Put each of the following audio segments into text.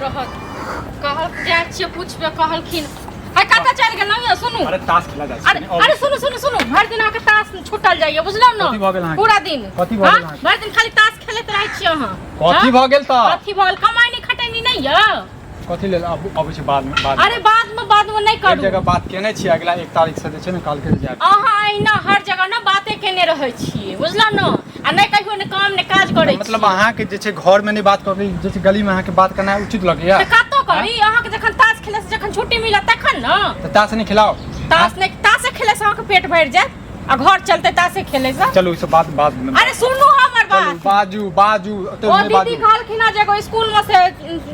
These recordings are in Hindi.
रहत कहल जाय छियै पूछबे कहलखिन है कता चल गेल न सुनू अरे ताश खेला जाय छै अरे सुनू भर दिन आके ताश छुटल जाइए बुझलौ न पूरा दिन कथि भ गेल भर दिन खाली ताश खेलैत रहै छियै अहाँ कथि भ गेल त कथि भ गेल कमाई नहीं खटैनी नहीं य कथि लेल अब छै बाद में अरे बाद में नहीं करू एक जगह बात केने छी अगला 1 तारीख से जे छै न काल के जाय अहाँ एना हर जगह न बातें केने रहै छियै बुझलौ न आ नहीं कहियो ने काम ने काज करै छी मतलब अहाँ के जे छै घर में नहीं बात करबै जे छै गली में अहाँ के बात करना उचित लगैया त कतो करी अहाँ के जखन ताश खेले से जखन छुट्टी मिलत तखन न त ताश नहीं खिलाओ ताश खेले से अहाँ के पेट भर जात आ घर चलते ताश खेले से चलो इस बात बाद में अरे सुनू हमर बात बाजू तो ओ दीदी कहलखिन जे एगो स्कूल में से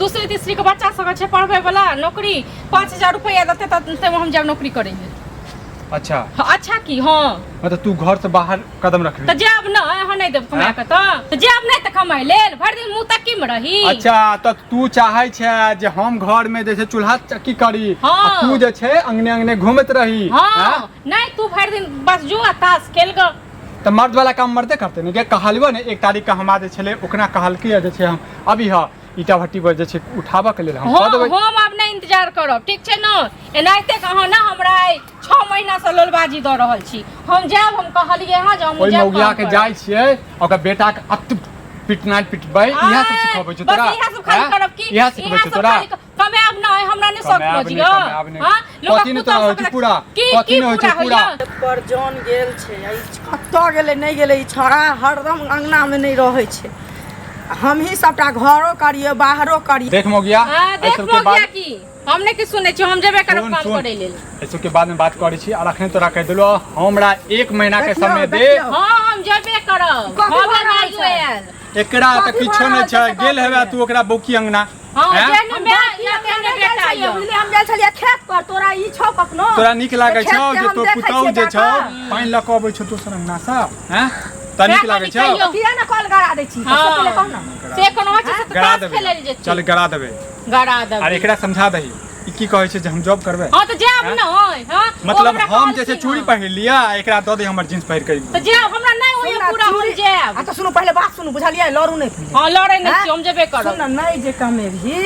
दूसरी तीसरी के बच्चा सब छै पढ़बै वाला नौकरी 5000 रुपया देते त हम जब नौकरी करेंगे अच्छा अच्छा की हां मतलब तू घर से बाहर कदम रखबी त जाब न हम नहीं देब कमा के त जाब नहीं त कमाई लेल भर दिन मुंह तक की में रही अच्छा त तू चाहै छै जे हम घर में जैसे चूल्हा चक्की करी तू जे छै अंगने अंगने घूमत रही हां नहीं तू भर दिन बस जो ताश खेल ग त मर्द वाला काम मर्दे करते ने के कहलबो ने 1 तारीख का हमरा जे छले ओकरा कहलकै जे छै हम अभी ह ईटा भट्टी पर जे छै उठाबा के लेल हम क देबै हम अब नहीं इंतजार करब ठीक छै न एनाइते कहां ना हमरा 6 महीना से लोलबाजी द रहल छी हम जाब हम कहलिए हां जे हम ओइ मौगिया के जाय छियै ओकर बेटा के अत पिटनाइ पिटबै इहा सब सिखाबै छ तोरा इहा सब खाली करब की इहा सिखाबै छ तोरा कमाब न हमरा नहीं शौक बुझियो हां कथि न तोरा होय छै पूरा कथि न होय छै पूरा पर जान गेल छै कत्ता गेले नहीं गेले ई छोरा हरदम अंगना में नहीं रहै छै हम ही सबटा घरो करिए बाहरो करिए देख मौगिया देख मौगिया की हमने की सुनै छी हम जेबे करब काम करे लेल ऐसो के बाद में बात करै छी और अखने तोरा कह देलो हमरा 1 महीना के समय दे हां हम जेबे करब हम नहीं आयल एकरा त किछो नै छै गेल हेबे तू ओकरा बौकी अंगना हां जेने में या तेने बेटा आइयो बुझली हम गेल छलिए खेत पर तोरा ई छौ कखनो तोरा नीक लागै छौ जे तो पुतौ जे छौ पानी ल के अबै छौ दोसर अंगना से हैं त नीक लागै छौ किया न कॉल गड़ा दै छी सबसे पहले कह ना से कोनो छै से ताश खेलै लेल जेतै चल गड़ा देबे और एकरा समझा दही ई की कहै छै जे हम जॉब करबै हां त जाब न होय हां मतलब हम जैसे चूड़ी पहिर लिया एकरा द दे हमर जींस पहिर के त जाब हमरा नहीं होय पूरा हम जाब आ त सुनो पहले बात सुनो बुझलिए लड़ू नहीं हां लड़ै नहीं छी हम जेबे करब सुन नहीं जे कमे भी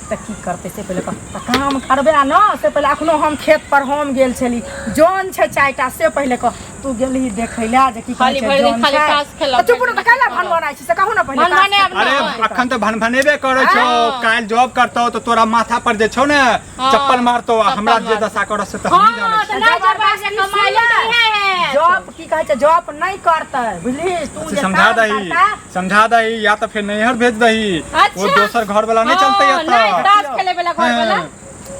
त की करते से पहले काम करबे न से पहले अखनो हम खेत पर हम गेल छली जौन छै चाइटा से पहले क तू गेली देखैला जे की खाली भर दिन खाली ताश खेलब त चुप न त काला भन बनाइ छी से कहू न पहले अरे अखन त भनभनेबे करै छौ काल जॉब करतौ त तोरा माथा पर जे छौ ने चप्पल मारतौ हमरा जे दशा करस से त हम नहीं जानै छी नहीं जब से कमाई है जॉब की कहै छै जॉब नहीं करतै बुझली तू जे समझा दही या त फिर नैहर भेज दही वो दोसर घर वाला नहीं चलतै नहीं ताश खेले वाला घर वाला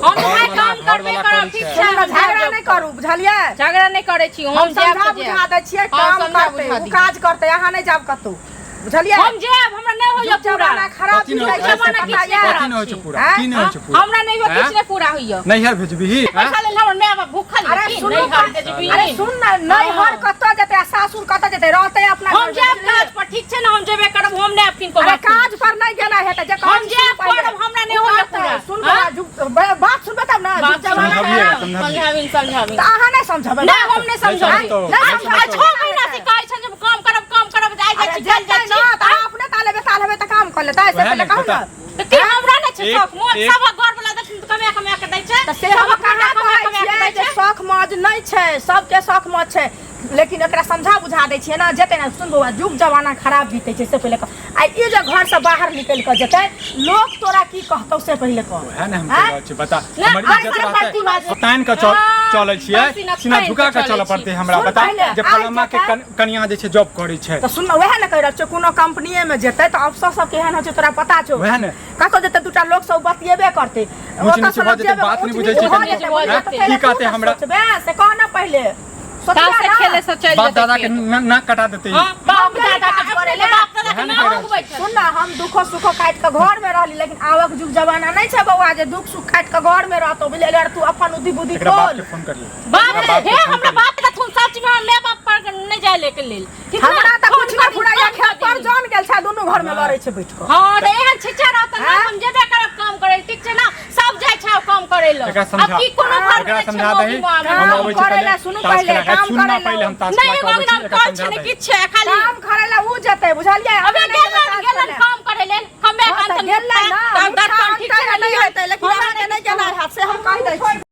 हम नहीं काम करबे करब ठीक छै झगड़ा नहीं करू बुझलिए झगड़ा नहीं करै छी हम जाब बुझा दै छियै काम करतै उ काज करतै अहाँ नहीं जाब कतौ बुझलिए हम जाब हमरा नहीं होय पूरा खराब जमाना की कथि न होय छै पूरा की न होय छै पूरा हमरा नहीं होय किछ नहीं पूरा होय नैहर भेजबिही पैसा ले हमर माय बाप भूखल अरे सुन अरे सुन ना नैहर कत जेतै सासुर कत जेतै रहतै अपना हम जाब काज पर ठीक छै न हम जेबे करब हम नहीं अपकिन को अरे काज पर नहीं गेला हेतै जे हम जाब करब हमरा नहीं होय पूरा सुन बात सुनबे तब ना समझाबी त अहाँ नहीं समझबे नहीं हम नहीं समझबी 6 महीना से कहै छ जे काम करब जाय चल जाय न त अपने ताले बेताल हेबे त काम कर लेतै से पहले कहू न त की हमरा नै छै शौक मोज सब घर वाला देखिन कमे के दै छै त से हम कना कहै छै शौक मौज नहीं छै सबके शौक मौज छै लेकिन एकरा समझा बुझा दै छियै ना जेते ना सुन बौआ जुग जमाना खराब बीते छै से पहले आ ई जे घर से बाहर निकल के जेतै लोग तोरा की कहतौ से पहले कह है ना हम कहै छी बता हमर इज्जत रहतै तान के चलै छियै सीना झुका के चलऽ पड़तै हमरा बता जे फलमा के कनिया जे छै जॉब करै छै त सुन वएह न कह रहल छै कोनो कंपनीए में जेतै त अफसर सब केहन होइ छै तोरा पता छौ वएह न कतौ जेतै दूटा लोग सब बतियेबे करतै ओकर सब जे बात नहीं बुझै छै की कहते हमरा से कह न पहले ताश से खेले से चल बाप दादा के ना कटा देते बाप दादा के करेले बाप दादा के ना होबै छै सुन ना हम दुखो सुखो काट के घर में रहली लेकिन आवक जुग जमाना नहीं छै बौआ जे दुख सुख काट के घर में रहतो बुझले यार तू अपन उदी बुद्धि खोल बाप के फोन कर ले बाप हे हमरा बाप त तुम सच में मैं बाप पर नहीं जाय लेके लेल हमरा त कुछ ना फुराया खेत पर जान गेल छै दोनों घर में लड़ै छै बैठ के हां रे एहन छिचा रहत ना हम जेबे करब काम करे ठीक छै ना सब जाय छै काम करे ल अब की कोनो घर में समझा दही हम अबै छी पहले सुनु पहले काम सुनना पहले हम ताश नहीं एगो नाम कह छै ने किछ छै खाली काम करे ला उ जते बुझलिए अबे गेलन काम करे लेल हमे कान गेलन ना ठीक छै नहीं हेतै लेकिन हमरा के नहीं केना हैत से हम कहि दै छी।